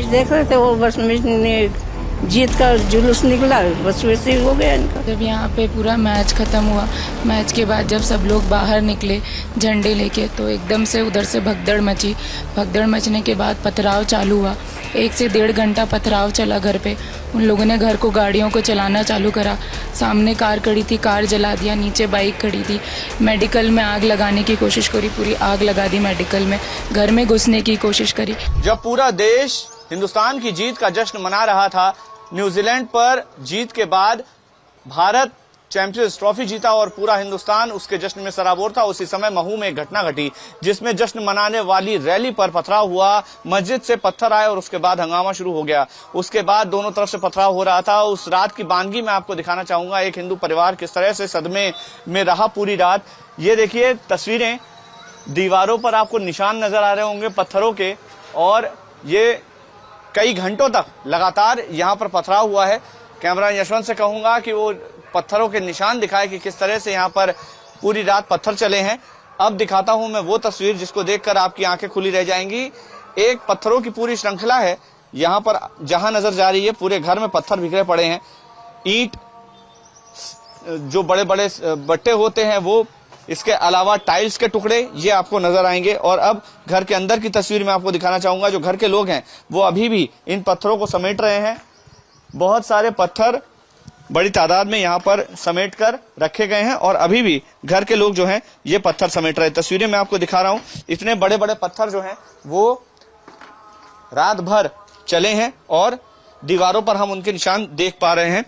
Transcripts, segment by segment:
देख रहे थे वो बस में जीत का जुलूस निकला, बस वैसे ही हो गया इनका। जब यहाँ पे पूरा मैच ख़त्म हुआ, मैच के बाद जब सब लोग बाहर निकले झंडे लेके, तो एकदम से उधर से भगदड़ मची। भगदड़ मचने के बाद पथराव चालू हुआ। 1 से 1.5 घंटा पथराव चला घर पे। उन लोगों ने घर को गाड़ियों को चलाना चालू करा। सामने कार खड़ी थी, कार जला दिया। नीचे बाइक खड़ी थी। मेडिकल में आग लगाने की कोशिश करी, पूरी आग लगा दी मेडिकल में। घर में घुसने की कोशिश करी। जब पूरा देश हिंदुस्तान की जीत का जश्न मना रहा था, न्यूजीलैंड पर जीत के बाद भारत चैंपियंस ट्रॉफी जीता और पूरा हिंदुस्तान उसके जश्न में सराबोर था, उसी समय महू में एक घटना घटी जिसमें जश्न मनाने वाली रैली पर पथराव हुआ। मस्जिद से पत्थर आए और उसके बाद हंगामा शुरू हो गया। उसके बाद दोनों तरफ से पथराव हो रहा था। उस रात की बानगी मैं आपको दिखाना चाहूंगा, एक हिंदू परिवार किस तरह से सदमे में रहा पूरी रात। ये देखिए तस्वीरें, दीवारों पर आपको निशान नजर आ रहे होंगे पत्थरों के, और ये कई घंटों तक लगातार यहाँ पर पथराव हुआ है। कैमरा यशवंत से कहूंगा कि वो पत्थरों के निशान दिखाए कि किस तरह से यहाँ पर पूरी रात पत्थर चले हैं। अब दिखाता हूं मैं वो तस्वीर जिसको देखकर आपकी आंखें खुली रह जाएंगी। एक पत्थरों की पूरी श्रृंखला है यहाँ पर, जहां नजर जा रही है पूरे घर में पत्थर बिखरे पड़े हैं। ईंट, जो बड़े बड़े बट्टे होते हैं वो, इसके अलावा टाइल्स के टुकड़े, ये आपको नजर आएंगे। और अब घर के अंदर की तस्वीर मैं आपको दिखाना चाहूंगा। जो घर के लोग हैं वो अभी भी इन पत्थरों को समेट रहे हैं। बहुत सारे पत्थर बड़ी तादाद में यहाँ पर समेट कर रखे गए हैं और अभी भी घर के लोग जो हैं ये पत्थर समेट रहे हैं। तस्वीरें मैं आपको दिखा रहा हूं। इतने बड़े बड़े पत्थर जो हैं वो रात भर चले हैं और दीवारों पर हम उनके निशान देख पा रहे हैं।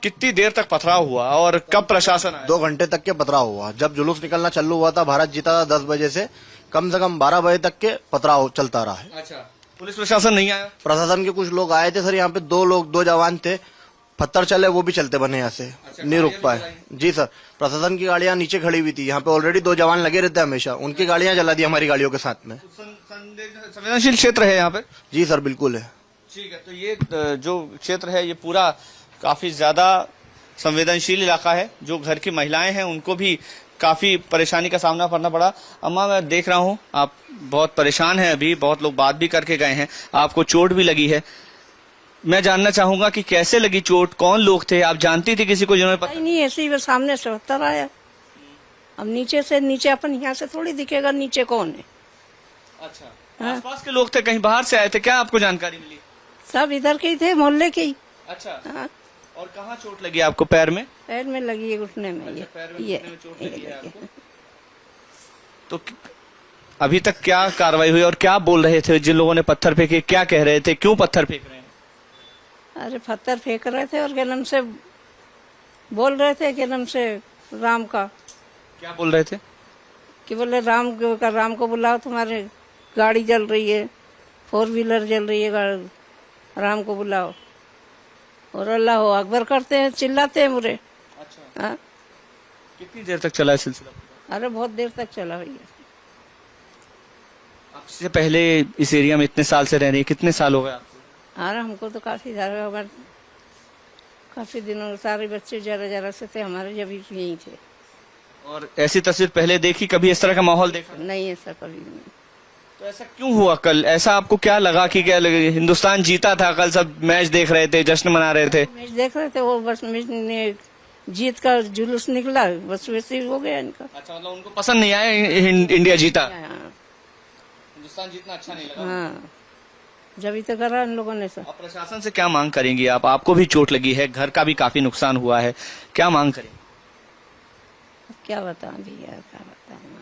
कितनी देर तक पथराव हुआ और कब प्रशासन आया? 2 घंटे तक के पथराव हुआ। जब जुलूस निकलना चालू हुआ था, भारत जीता था 10 बजे से कम 12 बजे तक के पथराव चलता रहा है। अच्छा, पुलिस प्रशासन नहीं आया? प्रशासन के कुछ लोग आए थे सर, यहाँ पे 2 जवान थे। पत्थर चले, वो भी चलते बने यहाँ से। अच्छा, नहीं रुक पाए। जी सर, प्रशासन की गाड़ियां नीचे खड़ी हुई थी। यहाँ पे ऑलरेडी 2 जवान लगे रहते हैं हमेशा, उनकी गाड़ियां जला दी हमारी गाड़ियों के साथ में। संवेदनशील क्षेत्र है यहाँ पे? जी सर, बिल्कुल है। ठीक है, तो ये जो क्षेत्र है ये पूरा काफी ज्यादा संवेदनशील इलाका है। जो घर की महिलाएं हैं उनको भी काफी परेशानी का सामना करना पड़ा। अम्मा, मैं देख रहा हूँ आप बहुत परेशान हैं, अभी बहुत लोग बात भी करके गए हैं, आपको चोट भी लगी है। मैं जानना चाहूंगा कि कैसे लगी चोट, कौन लोग थे, आप जानती थी किसी को जिन्होंने? नहीं, ऐसे ही बस सामने से पत्थर आया। अब नीचे अपन यहाँ से थोड़ी दिखेगा नीचे कौन है। अच्छा, हाँ? आसपास के लोग थे, कहीं बाहर से आए थे, क्या आपको जानकारी मिली? सब इधर के ही थे, मोहल्ले के ही। अच्छा, हाँ? और कहाँ चोट लगी आपको? पैर में? पैर में लगी है, घुटने में। अच्छा, पैर में, ये घुटने में चोट लगी है आपको। तो अभी तक क्या कार्रवाई हुई और क्या बोल रहे थे जिन लोगों ने पत्थर फेंके, क्या कह रहे थे, क्यों पत्थर फेंक रहे हैं? अरे पत्थर फेंक रहे थे और क्या नाम से बोल रहे थे, क्या नाम से राम का। क्या बोल रहे थे? कि बोले राम को बुलाओ, तुम्हारे गाड़ी जल रही है, 4 व्हीलर जल रही है, राम को बुलाओ। और अल्लाह हो अकबर करते हैं, चिल्लाते हैं मुरे। अच्छा, हाँ? कितनी देर तक चला है सिलसिला? अरे बहुत देर तक चला भैया। आपसे पहले इस एरिया में इतने साल से रह रही है, कितने साल हो गए आपको? अरे हमको तो काफी ज्यादा, काफी दिनों, सारे बच्चे जरा से थे हमारे, जब यहीं थे। और ऐसी तस्वीर पहले देखी, कभी इस तरह का माहौल देखा? नहीं, ऐसा कभी नहीं। तो ऐसा क्यों हुआ कल? ऐसा आपको क्या लगा कि क्या लगे? हिंदुस्तान जीता था, कल सब मैच देख रहे थे, जश्न मना रहे थे। मैच देख रहे थे, वो बस में जीत का जुलूस निकला, बस वैसे ही हो गया इनका। अच्छा, मतलब उनको पसंद नहीं आया इंडिया जीता, हाँ, हिंदुस्तान जीतना अच्छा नहीं लगा। हाँ, जब ही तो करा इन लोगों ने सब। अब प्रशासन से क्या मांग करेंगी आप? आपको भी चोट लगी है, घर का भी काफी नुकसान हुआ है, क्या मांग करेंगे? क्या बताऊं भैया, क्या बताऊं।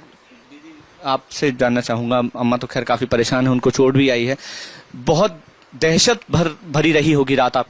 आपसे जानना चाहूंगा, अम्मा तो खैर काफी परेशान है, उनको चोट भी आई है, बहुत दहशत भरी रही होगी रात आप?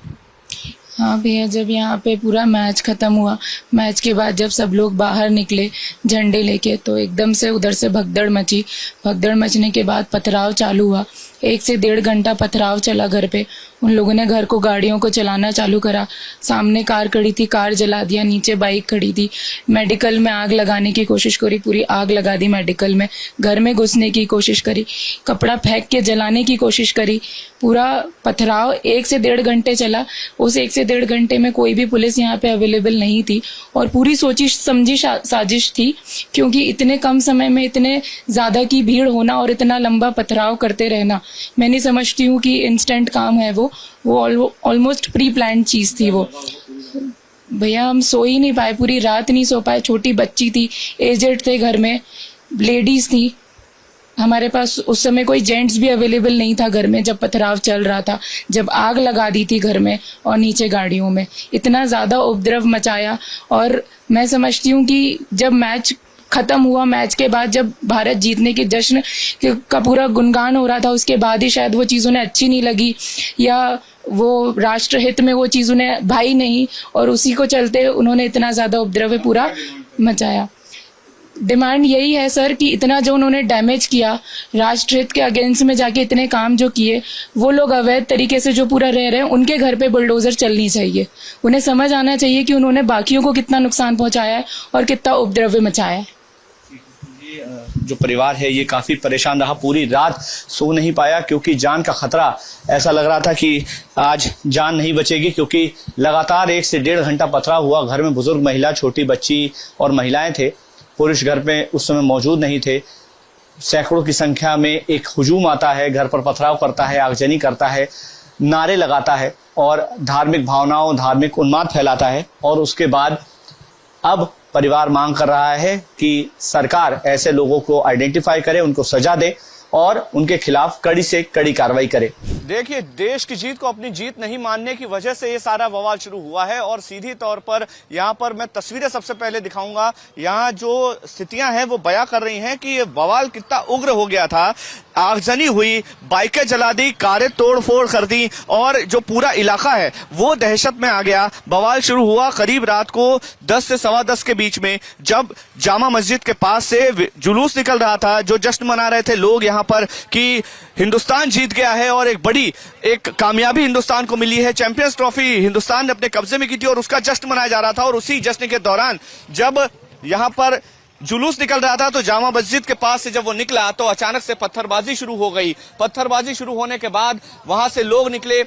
हाँ भैया, जब यहाँ पे पूरा मैच ख़त्म हुआ, मैच के बाद जब सब लोग बाहर निकले झंडे लेके, तो एकदम से उधर से भगदड़ मची। भगदड़ मचने के बाद पथराव चालू हुआ। 1 से 1.5 घंटा पथराव चला घर पे। उन लोगों ने घर को गाड़ियों को चलाना चालू करा। सामने कार खड़ी थी, कार जला दिया। नीचे बाइक खड़ी थी। मेडिकल में आग लगाने की कोशिश करी, पूरी आग लगा दी मेडिकल में। घर में घुसने की कोशिश करी, कपड़ा फेंक के जलाने की कोशिश करी। पूरा पथराव 1 से 1.5 घंटे चला। उस 1 से 1.5 घंटे में कोई भी पुलिस यहाँ पे अवेलेबल नहीं थी और पूरी सोची समझी साजिश थी, क्योंकि इतने कम समय में इतने ज्यादा की भीड़ होना और इतना लंबा पथराव करते रहना मैं नहीं समझती हूँ कि इंस्टेंट काम है वो ऑलमोस्ट प्री प्लान्ड चीज़ थी वो। भैया हम सो ही नहीं पाए, पूरी रात नहीं सो पाए। छोटी बच्ची थी, एजेड थे घर में, लेडीज थी। हमारे पास उस समय कोई जेंट्स भी अवेलेबल नहीं था घर में जब पथराव चल रहा था, जब आग लगा दी थी घर में और नीचे गाड़ियों में। इतना ज़्यादा उपद्रव मचाया। और मैं समझती हूँ कि जब मैच खत्म हुआ, मैच के बाद जब भारत जीतने के जश्न का पूरा गुणगान हो रहा था, उसके बाद ही शायद वो चीज़ उन्हें अच्छी नहीं लगी या वो राष्ट्रहित में वो चीज़ उन्हें भाई नहीं, और उसी को चलते उन्होंने इतना ज़्यादा उपद्रव पूरा मचाया। डिमांड यही है सर कि इतना जो उन्होंने डैमेज किया, राष्ट्रहित के अगेंस्ट में जाके इतने काम जो किए, वो लोग अवैध तरीके से जो पूरा रह रहे हैं, उनके घर पे बुलडोजर चलनी चाहिए। उन्हें समझ आना चाहिए कि उन्होंने बाकियों को कितना नुकसान पहुंचाया है और कितना उपद्रव मचाया है। जो परिवार है ये काफी परेशान रहा, पूरी रात सो नहीं पाया क्योंकि जान का खतरा, ऐसा लग रहा था कि आज जान नहीं बचेगी, क्योंकि लगातार 1 से 1.5 घंटा पथराव हुआ। घर में बुजुर्ग महिला, छोटी बच्ची और महिलाएं थे। पुरुष घर पे उस समय मौजूद नहीं थे। सैकड़ों की संख्या में एक हुजूम आता है, घर पर पथराव करता है, आगजनी करता है, नारे लगाता है और धार्मिक भावनाओं, धार्मिक उन्माद फैलाता है। और उसके बाद अब परिवार मांग कर रहा है कि सरकार ऐसे लोगों को आइडेंटिफाई करे, उनको सजा दे और उनके खिलाफ कड़ी से कड़ी कार्रवाई करे। देखिए, देश की जीत को अपनी जीत नहीं मानने की वजह से ये सारा बवाल शुरू हुआ है। और सीधी तौर पर यहाँ पर मैं तस्वीरें सबसे पहले दिखाऊंगा। यहाँ जो स्थितियां हैं वो बयां कर रही हैं कि ये बवाल कितना उग्र हो गया था। आगजनी हुई, बाइकें जला दी, कारें तोड़ फोड़ कर दी और जो पूरा इलाका है वो दहशत में आ गया। बवाल शुरू हुआ करीब रात को 10 से 10:15 के बीच में, जब जामा मस्जिद के पास से जुलूस निकल रहा था। जो जश्न मना रहे थे लोग यहाँ पर कि हिंदुस्तान जीत गया है और एक कामयाबी हिंदुस्तान को मिली है। चैंपियंस ट्रॉफी हिंदुस्तान ने अपने कब्जे में की थी और उसका जश्न मनाया जा रहा था। और उसी जश्न के दौरान जब यहाँ पर जुलूस निकल रहा था तो जामा मस्जिद के पास से जब वो निकला तो अचानक से पत्थरबाजी शुरू हो गई। पत्थरबाजी शुरू होने के बाद वहां से लोग निकले,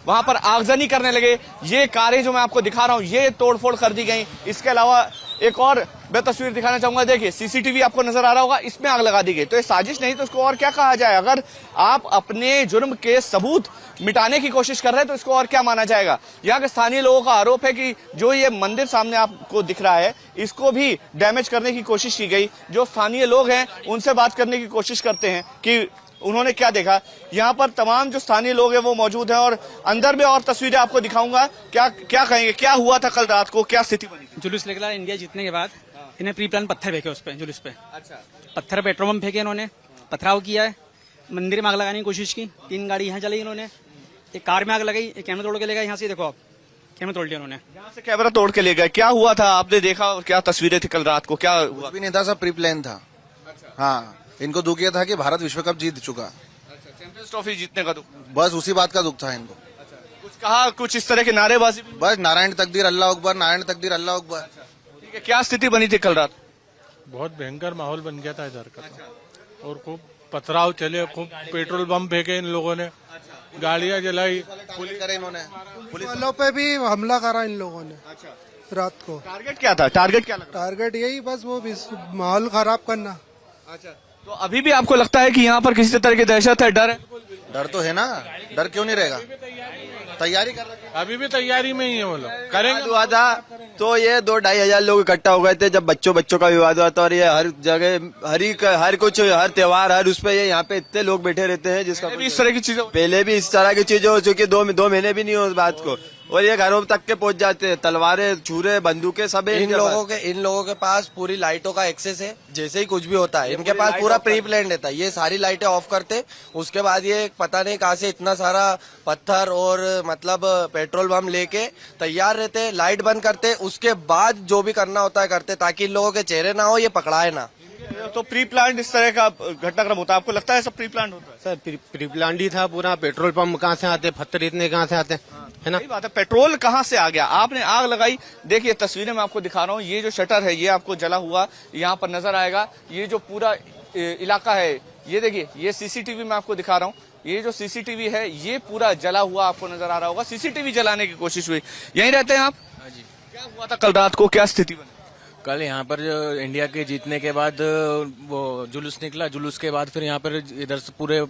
वहां पर आगजनी करने लगे। ये कारें जो मैं आपको दिखा रहा हूं ये तोड़फोड़ कर दी गई। इसके अलावा एक और मैं तस्वीर दिखाना चाहूंगा। देखिए, सीसीटीवी आपको नजर आ रहा होगा, इसमें आग लगा दी गई। तो ये साजिश नहीं तो इसको और क्या कहा जाए? अगर आप अपने जुर्म के सबूत मिटाने की कोशिश कर रहे हैं तो इसको और क्या माना जाएगा? यहाँ के स्थानीय लोगों का आरोप है कि जो ये मंदिर सामने आपको दिख रहा है इसको भी डैमेज करने की कोशिश की गई। जो स्थानीय लोग हैं उनसे बात करने की कोशिश करते हैं कि उन्होंने क्या देखा। यहाँ पर तमाम जो स्थानीय लोग हैं वो मौजूद हैं और अंदर में और तस्वीरें आपको दिखाऊंगा। क्या कहेंगे, क्या हुआ था कल रात को, क्या स्थिति बनी? जुलूस निकला इंडिया जीतने के बाद, इन्हें प्री प्लान पत्थर फेंके उस पे, जुलूस पे। अच्छा, पत्थर पेट्रोल बम फेंके इन्होंने, पथराव किया है, मंदिर में आग लगाने की कोशिश की। 3 गाड़ी यहाँ जलाई इन्होंने, एक कार में आग लगाई, एक कैमरा तोड़ के ले गए। यहाँ से देखो आप, कैमरा तोड़ लिया उन्होंने। यहाँ से कैमरा तोड़ के ले गए। क्या हुआ था आपने देखा और क्या तस्वीरें थी कल रात को, क्या हुआ? कुछ भी नहीं था, सब प्री प्लान था। हाँ, इनको दुख यह था कि भारत विश्व कप जीत चुका। चैंपियंस ट्रॉफी जीतने का दुख, बस उसी बात का दुख था इनको। कुछ कहा, कुछ इस तरह की नारेबाजी? बस नारायण तकदीर अल्लाह अकबर, नारायण तकदीर अल्लाह अकबर। ठीक है, क्या स्थिति बनी थी कल रात? बहुत भयंकर माहौल बन गया था इधर का। और खूब पथराव चले, खूब पेट्रोल बम फेंके इन लोगों ने, गाड़ियां जलाई, पुलिस करे इन्होंने, पुलिस वालों पे भी हमला करा इन लोगों ने रात को। टारगेट क्या था? टारगेट क्या लगा? टारगेट यही बस वो माहौल खराब करना। अच्छा, तो अभी भी आपको लगता है कि यहाँ पर किसी तरह की दहशत है, डर है? डर तो है ना, डर क्यों नहीं रहेगा? तैयारी कर रहे हैं। अभी भी तैयारी में ही है वो लोग, करेंगे। हुआ था तो ये 2-2.5 हजार लोग इकट्ठा हो गए थे जब बच्चों का विवाद हुआ था। और ये हर जगह हर कुछ, हर त्योहार, हर उस पे ये यहाँ पे इतने लोग बैठे रहते हैं जिसका इस तरह की चीजें पहले भी इस तरह की चीजें हो चुकी, 2 महीने भी नहीं हो उस बात को। और ये घरों तक के पहुंच जाते हैं, तलवारें, छुरे, बंदूकें सब है इन लोगों के पास पूरी लाइटों का एक्सेस है। जैसे ही कुछ भी होता है इनके पास पूरा प्री प्लान रहता है। ये सारी लाइटें ऑफ करते, उसके बाद ये पता नहीं कहाँ से इतना सारा पत्थर और मतलब पेट्रोल बम लेके तैयार रहते, लाइट बंद करते, उसके बाद जो भी करना होता है करते, ताकि इन लोगों के चेहरे ना हो, ये पकड़ाए ना। तो प्री प्लान इस तरह का घटनाक्रम होता है, आपको लगता है सब प्री प्लान होता है? सर प्री प्लान ही था पूरा। पेट्रोल पंप कहाँ से आते, पत्थर इतने कहाँ से आते, है ना? सही बात है, पेट्रोल कहाँ से आ गया? आपने आग लगाई। देखिए तस्वीरें मैं आपको दिखा रहा हूँ, ये जो शटर है ये आपको जला हुआ यहाँ पर नजर आएगा। ये जो पूरा इलाका है ये देखिए, ये सीसीटीवी मैं आपको दिखा रहा हूँ, ये जो सीसीटीवी है ये पूरा जला हुआ आपको नजर आ रहा होगा। सीसीटीवी जलाने की कोशिश हुई। यहीं रहते हैं आप? हाँ जी। क्या हुआ था कल रात को, क्या स्थिति बनी? कल यहाँ पर जो इंडिया के जीतने के बाद वो जुलूस निकला, जुलूस के बाद फिर यहाँ पर इधर से पूरे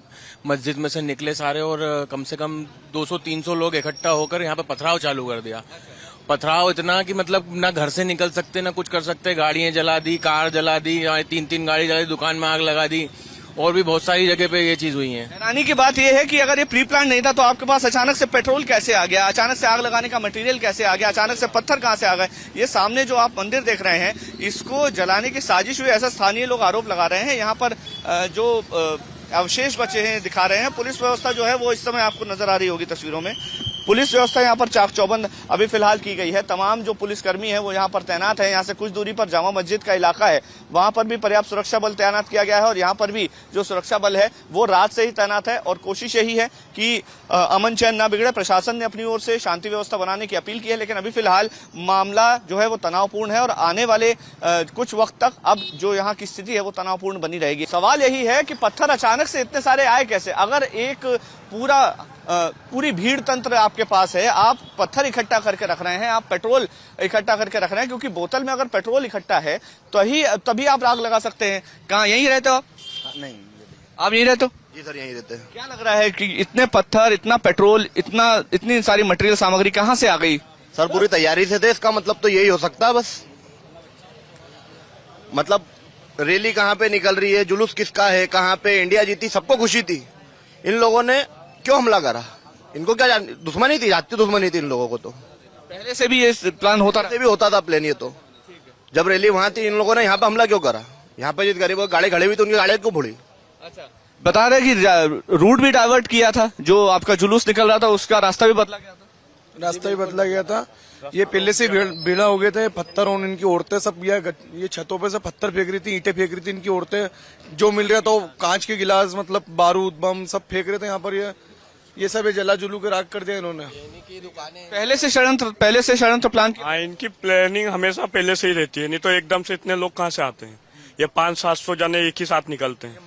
मस्जिद में से निकले सारे और कम से कम 200-300 लोग इकट्ठा होकर यहाँ पर पथराव चालू कर दिया। पथराव इतना कि मतलब ना घर से निकल सकते ना कुछ कर सकते, गाड़ियां जला दी, कार जला दी, 3-3 गाड़ी जला दी, दुकान में आग लगा दी और भी बहुत सारी जगह पे ये चीज हुई है। हैरानी की बात यह है कि अगर ये प्री प्लान नहीं था तो आपके पास अचानक से पेट्रोल कैसे आ गया, अचानक से आग लगाने का मटेरियल कैसे आ गया, अचानक से पत्थर कहां से आ गए। ये सामने जो आप मंदिर देख रहे हैं इसको जलाने की साजिश हुई, ऐसा स्थानीय लोग आरोप लगा रहे हैं। यहाँ पर जो अवशेष बचे हैं दिखा रहे हैं। पुलिस व्यवस्था जो है वो इस समय आपको नजर आ रही होगी तस्वीरों में। पुलिस व्यवस्था यहाँ पर चाक चौबंद अभी फिलहाल की गई है। तमाम जो पुलिसकर्मी है वो यहाँ पर तैनात है। यहाँ से कुछ दूरी पर जामा मस्जिद का इलाका है, वहां पर भी पर्याप्त सुरक्षा बल तैनात किया गया है और यहाँ पर भी जो सुरक्षा बल है वो रात से ही तैनात है और कोशिश यही है कि अमन चैन न बिगड़े। प्रशासन ने अपनी ओर से शांति व्यवस्था बनाने की अपील की है, लेकिन अभी फिलहाल मामला जो है वो तनावपूर्ण है और आने वाले कुछ वक्त तक अब जो यहाँ की स्थिति है वो तनावपूर्ण बनी रहेगी। सवाल यही है कि पत्थर अचानक से इतने सारे आए कैसे। अगर एक पूरी भीड़ तंत्र आपके पास है, आप पत्थर इकट्ठा करके रख रहे हैं, आप पेट्रोल इकट्ठा करके रख रहे हैं, क्योंकि बोतल में अगर पेट्रोल इकट्ठा है तो तभी आप आग लगा सकते हैं। कहाँ यहीं रहते हो आप? नहीं, आप यहीं रहते हो? जी सर, यहीं रहते हैं। क्या लग रहा है कि इतने पत्थर, इतना पेट्रोल, इतनी सारी मटेरियल सामग्री कहाँ से आ गई? सर पूरी तैयारी से थे, इसका मतलब तो यही हो सकता है बस। मतलब रैली कहाँ पे निकल रही है, जुलूस किसका है, कहाँ पे इंडिया जीती, सबको खुशी थी। इन लोगों ने क्यों हमला करा? इनको क्या दुश्मनी थी? जाती दुश्मनी थी इन लोगों को। तो पहले से भी ये प्लान होता भी होता था प्लान। ये तो जब रैली वहां थी इन लोगों ने यहाँ पे हमला क्यों करा? यहाँ पे जिस गरीब गाड़ी खड़ी हुई थी उनकी गाड़ियां क्यों फोड़ी? अच्छा, बता रहे कि रूट भी डाइवर्ट किया था, जो आपका जुलूस निकल रहा था उसका रास्ता भी बदला गया था। रास्ता भी बदला गया था। ये पहले से भीड़ा हो गए थे। पत्थर और इनकी औरतें सब ये छतों पे से पत्थर फेंक रही थी, ईंटें फेंक रही थी इनकी औरतें। जो मिल रहा था कांच के गिलास, मतलब बारूद बम सब फेंक रहे थे यहाँ पर। ये सब जला जुलू के राख कर दिया इन्होंने। पहले से षड्यंत्र प्लान। हाँ, इनकी प्लानिंग हमेशा पहले से ही रहती है, नहीं तो एकदम से इतने लोग कहाँ से आते हैं। ये 500-700 जने एक ही साथ निकलते हैं।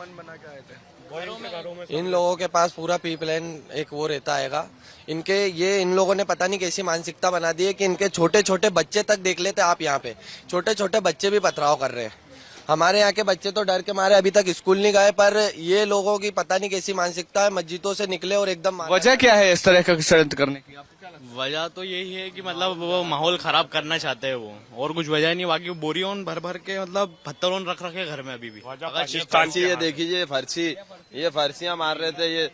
इन लोगों के पास पूरा प्री प्लान एक वो रहता है। इन लोगों ने पता नहीं कैसी मानसिकता बना दी है कि इनके छोटे छोटे बच्चे तक देख लेते आप। यहाँ पे छोटे छोटे बच्चे भी पथराव कर रहे हैं। हमारे यहाँ के बच्चे तो डर के मारे अभी तक स्कूल नहीं गए, पर ये लोगों की पता नहीं कैसी मानसिकता है, मस्जिदों से निकले और एकदम। वजह क्या है इस तरह का षड्यंत्र करने की? वजह तो यही है कि मतलब वो माहौल खराब करना चाहते हैं वो, और कुछ वजह नहीं। बाकी बोरियों भर भर के मतलब पत्थरों रख रखे घर में अभी भी। ये देखिए ये फर्शियां मार रहे थे। ये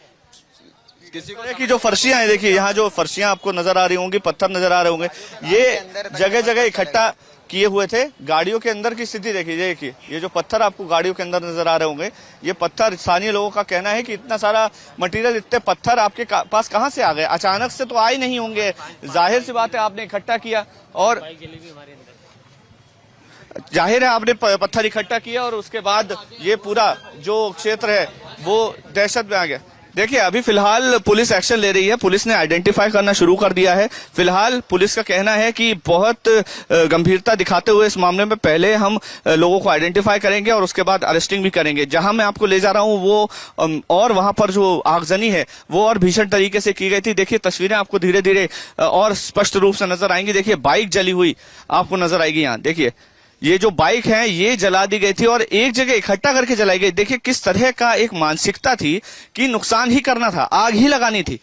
किसी को की जो फर्शियां हैं, देखिए यहाँ जो फर्शियां आपको नजर आ रही होंगी, पत्थर नजर आ रहे होंगे, ये जगह जगह इकट्ठा किए हुए थे। गाड़ियों के अंदर की स्थिति देखिए, ये जो पत्थर आपको गाड़ियों के अंदर नजर आ रहे होंगे, ये पत्थर, स्थानीय लोगों का कहना है कि इतना सारा मटेरियल, इतने पत्थर आपके पास कहां से आ गए? अचानक से तो आए नहीं होंगे, जाहिर सी बात है आपने इकट्ठा किया और जाहिर है आपने पत्थर इकट्ठा किया और उसके बाद ये पूरा जो क्षेत्र है वो दहशत में आ गया। देखिए अभी फिलहाल पुलिस एक्शन ले रही है, पुलिस ने आइडेंटिफाई करना शुरू कर दिया है। फिलहाल पुलिस का कहना है कि बहुत गंभीरता दिखाते हुए इस मामले में पहले हम लोगों को आइडेंटिफाई करेंगे और उसके बाद अरेस्टिंग भी करेंगे। जहां मैं आपको ले जा रहा हूं वो और वहां पर जो आगजनी है वो और भीषण तरीके से की गई थी। देखिए तस्वीरें आपको धीरे धीरे और स्पष्ट रूप से नजर आएंगी। देखिए बाइक जली हुई आपको नजर आएगी। यहाँ देखिए ये जो बाइक है ये जला दी गई थी और एक जगह इकट्ठा करके जलाई गई। देखिए किस तरह का एक मानसिकता थी कि नुकसान ही करना था, आग ही लगानी थी।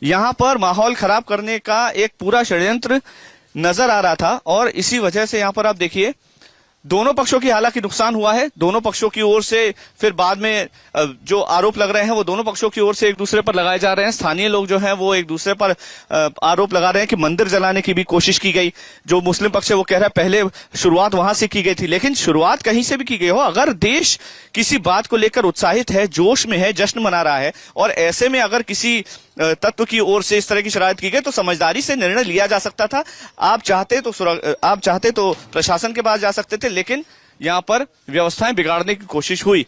यहां पर माहौल खराब करने का एक पूरा षड्यंत्र नजर आ रहा था और इसी वजह से यहां पर आप देखिए दोनों पक्षों की हालांकि नुकसान हुआ है। दोनों पक्षों की ओर से फिर बाद में जो आरोप लग रहे हैं वो दोनों पक्षों की ओर से एक दूसरे पर लगाए जा रहे हैं। स्थानीय लोग जो हैं वो एक दूसरे पर आरोप लगा रहे हैं कि मंदिर जलाने की भी कोशिश की गई। जो मुस्लिम पक्ष है वो कह रहा है पहले शुरुआत वहां से की गई थी, लेकिन शुरुआत कहीं से भी की गई हो, अगर देश किसी बात को लेकर उत्साहित है, जोश में है, जश्न मना रहा है और ऐसे में अगर किसी तत्व की ओर से इस तरह की शरारत की गई तो समझदारी से निर्णय लिया जा सकता था। आप चाहते तो प्रशासन के पास जा सकते थे, लेकिन यहां पर व्यवस्थाएं बिगाड़ने की कोशिश हुई।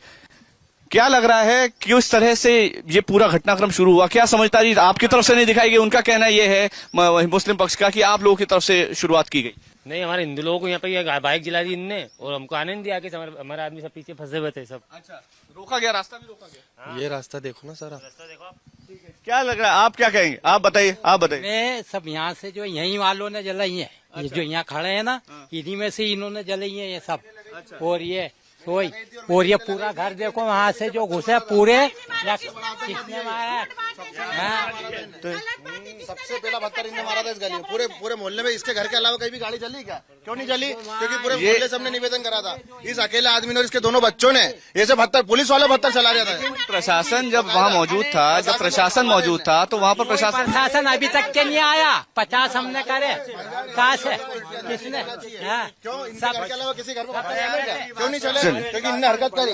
क्या लग रहा है कि इस तरह से ये पूरा घटनाक्रम शुरू हुआ? क्या समझदारी आपकी तरफ से नहीं दिखाई गई? उनका कहना यह है मुस्लिम पक्ष का कि आप लोगों की तरफ से शुरुआत की गई। नहीं, हमारे हिंदू लोगों को यहाँ पे ये बाइक जला दी इनने और हमको आने नहीं दिया कि हमारे आदमी सब पीछे फंसे हुए थे सब। अच्छा, रोका गया, रास्ता भी रोका गया। ये रास्ता देखो ना सारा। रास्ता देखो क्या लग रहा है, आप क्या कहेंगे, आप बताइए, आप बताइए। में सब यहाँ से जो यहीं वालों ने जलाई है, ये जो यहाँ खड़े हैं ना, इन्हीं में से इन्होंने जलाई है ये सब। और ये पूरा घर देखो, वहाँ से जो घुसे पूरे किसने मारा? सबसे पहला पत्थर इनने मारा था इस गली में। पूरे मोहल्ले में इसके घर के अलावा कहीं भी गाड़ी चली क्या? क्यों नहीं चली? क्योंकि पूरे मोहल्ले से हमने निवेदन करा था, इस अकेले आदमी ने और इसके दोनों बच्चों ने ऐसे पत्थर, पुलिस वाले पत्थर चला दिया था। प्रशासन जब वहाँ मौजूद था, जब प्रशासन मौजूद था, तो वहाँ पर प्रशासन अभी तक के नहीं आया। 50 हमने करे, कहाँ से, किसने? क्यों इनके घर के अलावा किसी घर में क्यों नहीं चले? क्योंकि इनने हरकत करी।